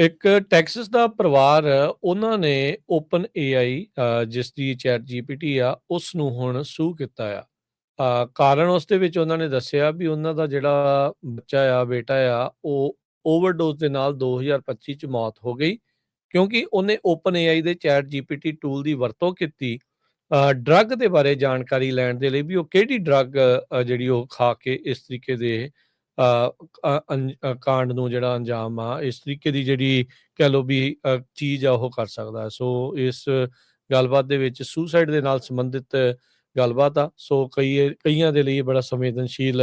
ਇੱਕ ਟੈਕਸਸ ਦਾ ਪਰਿਵਾਰ ਉਹਨਾਂ ਨੇ ਓਪਨ ਏਆਈ ਜਿਸ ਦੀ ਚੈਟ ਜੀਪੀਟੀ ਆ ਉਸ ਨੂੰ ਹੁਣ ਸੂ ਕੀਤਾ ਆ। ਕਾਰਨ ਉਸ ਦੇ ਵਿੱਚ ਉਹਨਾਂ ਨੇ ਦੱਸਿਆ ਵੀ ਉਹਨਾਂ ਦਾ ਜਿਹੜਾ ਬੱਚਾ ਆ ਬੇਟਾ ਆ ਉਹ ਓਵਰਡੋਜ਼ ਦੇ ਨਾਲ 2025 ਚ ਮੌਤ ਹੋ ਗਈ ਕਿਉਂਕਿ ਉਹਨੇ ਓਪਨ ਏਆਈ ਦੇ ਚੈਟ ਜੀਪੀਟੀ ਟੂਲ ਦੀ ਵਰਤੋਂ ਕੀਤੀ ਡਰੱਗ ਦੇ ਬਾਰੇ ਜਾਣਕਾਰੀ ਲੈਣ ਦੇ ਲਈ ਵੀ ਉਹ ਕਿਹੜੀ ਡਰੱਗ ਜਿਹੜੀ ਉਹ ਖਾ ਕੇ ਇਸ ਤਰੀਕੇ ਦੇ ਕਾਂਡ ਨੂੰ ਜਿਹੜਾ ਅੰਜਾਮ ਆ ਇਸ ਤਰੀਕੇ ਦੀ ਜਿਹੜੀ ਕਹਿ ਲਓ ਵੀ ਚੀਜ਼ ਆ ਉਹ ਕਰ ਸਕਦਾ। ਸੋ ਇਸ ਗੱਲਬਾਤ ਦੇ ਵਿੱਚ ਸੁਸਾਈਡ ਦੇ ਨਾਲ ਸੰਬੰਧਿਤ ਗੱਲਬਾਤ ਆ। ਸੋ ਕਈਆਂ ਦੇ ਲਈ ਬੜਾ ਸੰਵੇਦਨਸ਼ੀਲ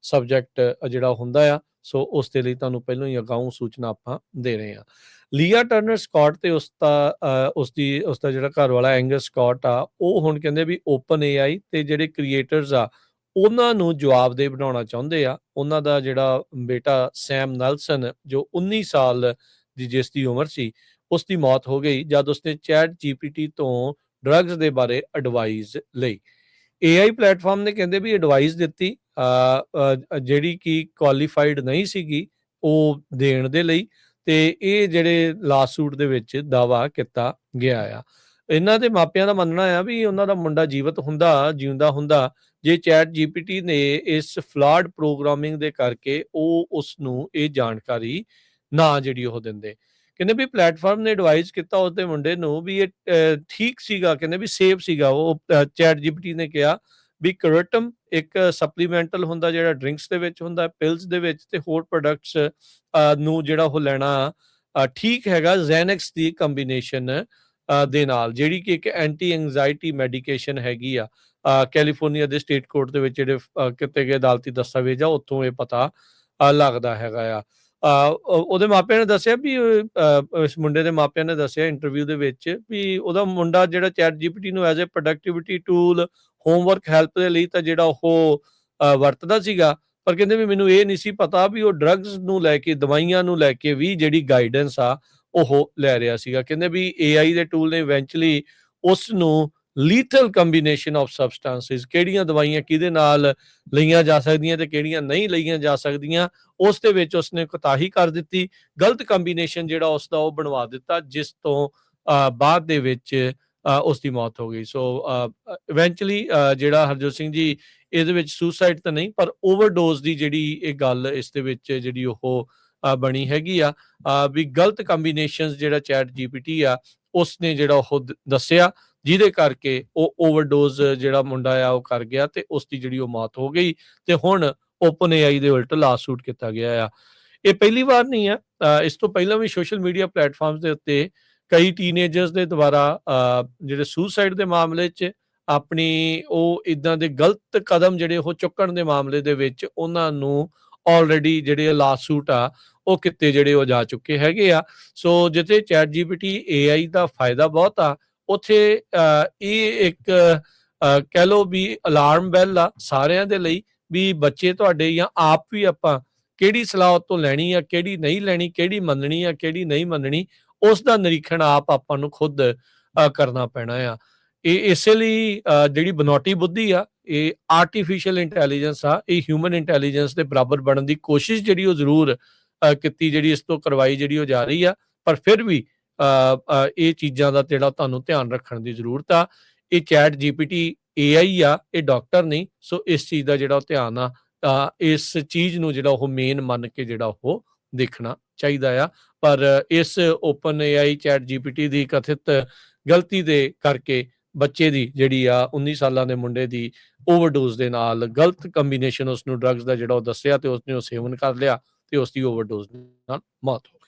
ਸਬਜੈਕਟ ਜਿਹੜਾ ਹੁੰਦਾ ਆ। ਸੋ ਉਸ ਦੇ ਲਈ ਤੁਹਾਨੂੰ ਪਹਿਲਾਂ ਹੀ ਅਗਾਊਂ ਸੂਚਨਾ ਆਪਾਂ ਦੇ ਰਹੇ ਹਾਂ। ਲੀਆ ਟਰਨਰ ਸਕਾਟ ਤੇ ਉਸਦਾ ਜਿਹੜਾ ਘਰ ਵਾਲਾ ਐਂਗਸ ਸਕਾਟ ਆ ਉਹ ਹੁਣ ਕਹਿੰਦੇ ਵੀ ਓਪਨ ਏਆਈ ਤੇ ਜਿਹੜੇ ਕ੍ਰੀਏਟਰਸ ਆ ਉਹਨਾਂ ਨੂੰ ਜਵਾਬਦੇਹ ਬਣਾਉਣਾ ਚਾਹੁੰਦੇ ਆ। ਉਹਨਾਂ ਦਾ ਜਿਹੜਾ ਬੇਟਾ ਸੈਮ ਨੈਲਸਨ ਜੋ 19 ਸਾਲ ਦੀ ਜਿਸ ਦੀ ਉਮਰ ਸੀ ਉਸ ਦੀ ਮੌਤ ਹੋ ਗਈ ਜਦ ਉਸਨੇ ਚੈਟ ਜੀਪੀਟੀ ਤੋਂ ਡਰੱਗਸ ਦੇ ਬਾਰੇ ਐਡਵਾਈਸ ਲਈ। ਏਆਈ ਪਲੇਟਫਾਰਮ ਨੇ ਕਹਿੰਦੇ ਵੀ ਐਡਵਾਈਸ ਦਿੱਤੀ ਜਿਹੜੀ ਕਿ ਕੁਆਲੀਫਾਈਡ ਨਹੀਂ ਸੀਗੀ ਉਹ ਦੇਣ ਦੇ ਲਈ ਤੇ ਇਹ ਜਿਹੜੇ ਲਾਸੂਟ ਦੇ ਵਿੱਚ ਦਾਵਾ ਕੀਤਾ ਗਿਆ ਆ। ਇਹਨਾਂ ਦੇ ਮਾਪਿਆਂ ਦਾ ਮੰਨਣਾ ਆ ਵੀ ਉਹਨਾਂ ਦਾ ਮੁੰਡਾ ਜਿਉਂਦਾ ਹੁੰਦਾ ਜੇ ਚੈਟ ਜੀਪੀਟੀ ਨੇ ਇਸ ਫਲਾਡ ਪ੍ਰੋਗਰਾਮਿੰਗ ਦੇ ਕਰਕੇ ਉਹ ਉਸ ਨੂੰ ਇਹ ਜਾਣਕਾਰੀ ਨਾ ਜਿਹੜੀ ਉਹ ਦਿੰਦੇ। ਕਹਿੰਦੇ ਵੀ ਪਲੇਟਫਾਰਮ ਨੇ ਐਡਵਾਈਸ ਕੀਤਾ ਉਸਦੇ ਮੁੰਡੇ ਨੂੰ ਵੀ ਇਹ ਠੀਕ ਸੀਗਾ, ਕਹਿੰਦੇ ਵੀ ਸੇਫ ਸੀਗਾ। ਉਹ ਚੈਟ ਜੀਪੀਟੀ ਨੇ ਕਿਹਾ ਵੀ ਕਰਟਮ ਇੱਕ ਸਪਲੀਮੈਂਟਲ ਹੁੰਦਾ ਜਿਹੜਾ ਡਰਿੰਕਸ ਦੇ ਵਿੱਚ ਹੁੰਦਾ, ਪਿਲਸ ਦੇ ਵਿੱਚ ਤੇ ਹੋਰ ਪ੍ਰੋਡਕਟਸ ਨੂੰ ਜਿਹੜਾ ਉਹ ਲੈਣਾ ਠੀਕ ਹੈਗਾ ਜ਼ੈਨੈਕਸ ਦੀ ਕੰਬੀਨੇਸ਼ਨ ਦੇ ਨਾਲ ਜਿਹੜੀ ਕਿ ਇੱਕ ਐਂਟੀ ਐਂਜ਼ਾਈਟੀ ਮੈਡੀਕੇਸ਼ਨ ਹੈਗੀ ਆ। ਕੈਲੀਫੋਰਨੀਆ ਦੇ ਸਟੇਟ ਕੋਰਟ ਦੇ ਵਿੱਚ ਜਿਹੜੇ ਕੀਤੇ ਗਏ ਅਦਾਲਤੀ ਦਸਤਾਵੇਜ਼ ਆ ਉੱਥੋਂ ਇਹ ਪਤਾ ਲੱਗਦਾ ਹੈਗਾ ਆ। ਉਹਦੇ ਮਾਪਿਆਂ ਨੇ ਦੱਸਿਆ ਵੀ ਇਸ ਮੁੰਡੇ ਦੇ ਮਾਪਿਆਂ ਨੇ ਦੱਸਿਆ ਇੰਟਰਵਿਊ ਦੇ ਵਿੱਚ ਵੀ ਉਹਦਾ ਮੁੰਡਾ ਜਿਹੜਾ ਚੈਟ ਜੀਪੀਟੀ ਨੂੰ as a productivity tool homework help ਦੇ ਲਈ ਤਾਂ ਜਿਹੜਾ ਉਹ ਵਰਤਦਾ ਸੀਗਾ ਪਰ ਕਹਿੰਦੇ ਵੀ ਮੈਨੂੰ ਇਹ ਨਹੀਂ ਸੀ ਪਤਾ ਵੀ ਉਹ ਡਰੱਗਸ ਨੂੰ ਲੈ ਕੇ ਦਵਾਈਆਂ ਨੂੰ ਲੈ ਕੇ ਵੀ ਜਿਹੜੀ ਗਾਈਡੈਂਸ ਆ ਉਹ ਲੈ ਰਿਹਾ ਸੀਗਾ। ਕਹਿੰਦੇ ਵੀ ਏਆਈ ਦੇ ਟੂਲ ਨੇ ਇਵੈਂਚੁਅਲੀ ਉਸ ਨੂੰ ਲੀਥਲ ਕੰਬੀਨੇਸ਼ਨ ਆਫ ਸਬਸਟੈਂਸਿਸ ਕਿਹੜੀਆਂ ਦਵਾਈਆਂ ਕਿਹਦੇ ਨਾਲ ਲਈਆਂ ਜਾ ਸਕਦੀਆਂ ਤੇ ਕਿਹੜੀਆਂ ਨਹੀਂ ਲਈਆਂ ਜਾ ਸਕਦੀਆਂ ਉਸ ਦੇ ਵਿੱਚ ਉਸਨੇ ਕੋਤਾਹੀ ਕਰ ਦਿੱਤੀ। ਗਲਤ ਕੰਬੀਨੇਸ਼ਨ ਜਿਹੜਾ ਉਸਦਾ ਉਹ ਬਣਵਾ ਦਿੱਤਾ ਜਿਸ ਤੋਂ ਬਾਅਦ ਦੇ ਵਿੱਚ ਉਸ ਦੀ ਮੌਤ ਹੋ ਗਈ। ਸੋ ਇਵੈਂਚੁਅਲੀ ਜਿਹੜਾ ਹਰਜੋਤ ਸਿੰਘ ਜੀ ਇਹਦੇ ਵਿੱਚ ਸੁਸਾਈਡ ਤਾਂ ਨਹੀਂ ਪਰ ਓਵਰਡੋਜ਼ ਦੀ ਜਿਹੜੀ ਇਹ ਗੱਲ ਇਸ ਦੇ ਵਿੱਚ ਜਿਹੜੀ ਉਹ ਬਣੀ ਹੈਗੀ ਆ ਵੀ ਗਲਤ ਕੰਬੀਨੇਸ਼ਨਸ ਜਿਹੜਾ ਚੈਟ ਜੀਪੀਟੀ ਆ ਉਸਨੇ ਜਿਹੜਾ ਉਹ ਦੱਸਿਆ ਜਿਹਦੇ ਕਰਕੇ ਉਹ ਓਵਰਡੋਜ਼ ਜਿਹੜਾ ਮੁੰਡਾ ਆ ਉਹ ਕਰ ਗਿਆ ਤੇ ਉਸ ਦੀ ਜਿਹੜੀ ਉਹ ਮੌਤ ਹੋ ਗਈ ਤੇ ਹੁਣ ਓਪਨ ਏਆਈ ਦੇ ਉਲਟ ਲਾਸੂਟ ਕੀਤਾ ਗਿਆ ਆ। ਇਹ ਪਹਿਲੀ ਵਾਰ ਨਹੀਂ ਆ, ਇਸ ਤੋਂ ਪਹਿਲਾਂ ਵੀ ਸੋਸ਼ਲ ਮੀਡੀਆ ਪਲੇਟਫਾਰਮਸ ਦੇ ਉੱਤੇ ਕਈ ਟੀਨੇਜਰਸ ਦੇ ਦੁਆਰਾ ਜਿਹੜੇ ਸੁਸਾਈਡ ਦੇ ਮਾਮਲੇ 'ਚ ਆਪਣੀ ਉਹ ਇਦਾਂ ਦੇ ਗਲਤ ਕਦਮ ਜਿਹੜੇ ਉਹ ਚੁੱਕਣ ਦੇ ਮਾਮਲੇ ਦੇ ਵਿੱਚ ਉਹਨਾਂ ਨੂੰ ਆਲਰੇਡੀ ਜਿਹੜੇ ਲਾਸੂਟ ਆ ਉਹ ਕਿਤੇ ਜਿਹੜੇ ਉਹ ਜਾ ਚੁੱਕੇ ਹੈਗੇ ਆ। ਸੋ ਜਿੱਥੇ ਚੈਟ ਜੀਪੀਟੀ ਏਆਈ ਦਾ ਫਾਇਦਾ ਬਹੁਤ ਆ ਉੱਥੇ ਇਹ ਇੱਕ ਕਹਿ ਲਓ ਵੀ ਅਲਾਰਮ ਬੈਲ ਆ ਸਾਰਿਆਂ ਦੇ ਲਈ ਵੀ ਬੱਚੇ ਤੁਹਾਡੇ ਜਾਂ ਆਪ ਵੀ ਆਪਾਂ ਕਿਹੜੀ ਸਲਾਹ ਤੋਂ ਲੈਣੀ ਆ ਕਿਹੜੀ ਨਹੀਂ ਲੈਣੀ, ਕਿਹੜੀ ਮੰਨਣੀ ਆ ਕਿਹੜੀ ਨਹੀਂ ਮੰਨਣੀ ਉਸ ਦਾ ਨਿਰੀਖਣ ਆਪਾਂ ਨੂੰ ਖੁਦ ਕਰਨਾ ਪੈਣਾ ਆ। ਇਹ ਇਸੇ ਲਈ ਜਿਹੜੀ ਬਨੌਟੀ ਬੁੱਧੀ ਆ ਇਹ ਆਰਟੀਫਿਸ਼ੀਅਲ ਇੰਟੈਲੀਜੈਂਸ ਆ ਇਹ ਹਿਊਮਨ ਇੰਟੈਲੀਜੈਂਸ ਦੇ ਬਰਾਬਰ ਬਣਨ ਦੀ ਕੋਸ਼ਿਸ਼ ਜਿਹੜੀ ਉਹ ਜ਼ਰੂਰ ਕੀਤੀ ਜਿਹੜੀ ਇਸ ਤੋਂ ਕਰਵਾਈ ਜਿਹੜੀ ਉਹ ਜਾ ਰਹੀ ਆ ਪਰ ਫਿਰ ਵੀ ਇਹ ਚੀਜ਼ਾਂ ਦਾ ਜਿਹੜਾ ਤੁਹਾਨੂੰ ਧਿਆਨ ਰੱਖਣ ਦੀ ਜ਼ਰੂਰਤ ਆ। ਇਹ ਚੈਟ ਜੀਪੀਟੀ ਏਆਈ ਆ ਇਹ ਡਾਕਟਰ ਨਹੀਂ। ਸੋ ਇਸ ਚੀਜ਼ ਦਾ ਜਿਹੜਾ ਧਿਆਨ ਆ ਇਸ ਚੀਜ਼ ਨੂੰ ਜਿਹੜਾ ਉਹ ਮੇਨ ਮੰਨ ਕੇ ਜਿਹੜਾ ਉਹ ਦੇਖਣਾ ਚਾਹੀਦਾ ਆ। ਪਰ ਇਸ ਓਪਨ ਏਆਈ ਚੈਟ ਜੀਪੀਟੀ ਦੀ ਕਥਿਤ ਗਲਤੀ ਦੇ ਕਰਕੇ ਬੱਚੇ ਦੀ ਜਿਹੜੀ ਆ 19 ਸਾਲਾਂ ਦੇ ਮੁੰਡੇ ਦੀ ਓਵਰਡੋਜ਼ ਦੇ ਨਾਲ ਗਲਤ ਕੰਬੀਨੇਸ਼ਨ ਉਸਨੂੰ ਡਰੱਗਸ ਦਾ ਜਿਹੜਾ ਉਹ ਦੱਸਿਆ ਤੇ ਉਸਨੇ ਉਹ ਸੇਵਨ ਕਰ ਲਿਆ ਤੇ ਉਸ ਦੀ ਓਵਰਡੋਜ਼ ਨਾਲ ਮੌਤ ਹੋ ਗਈ।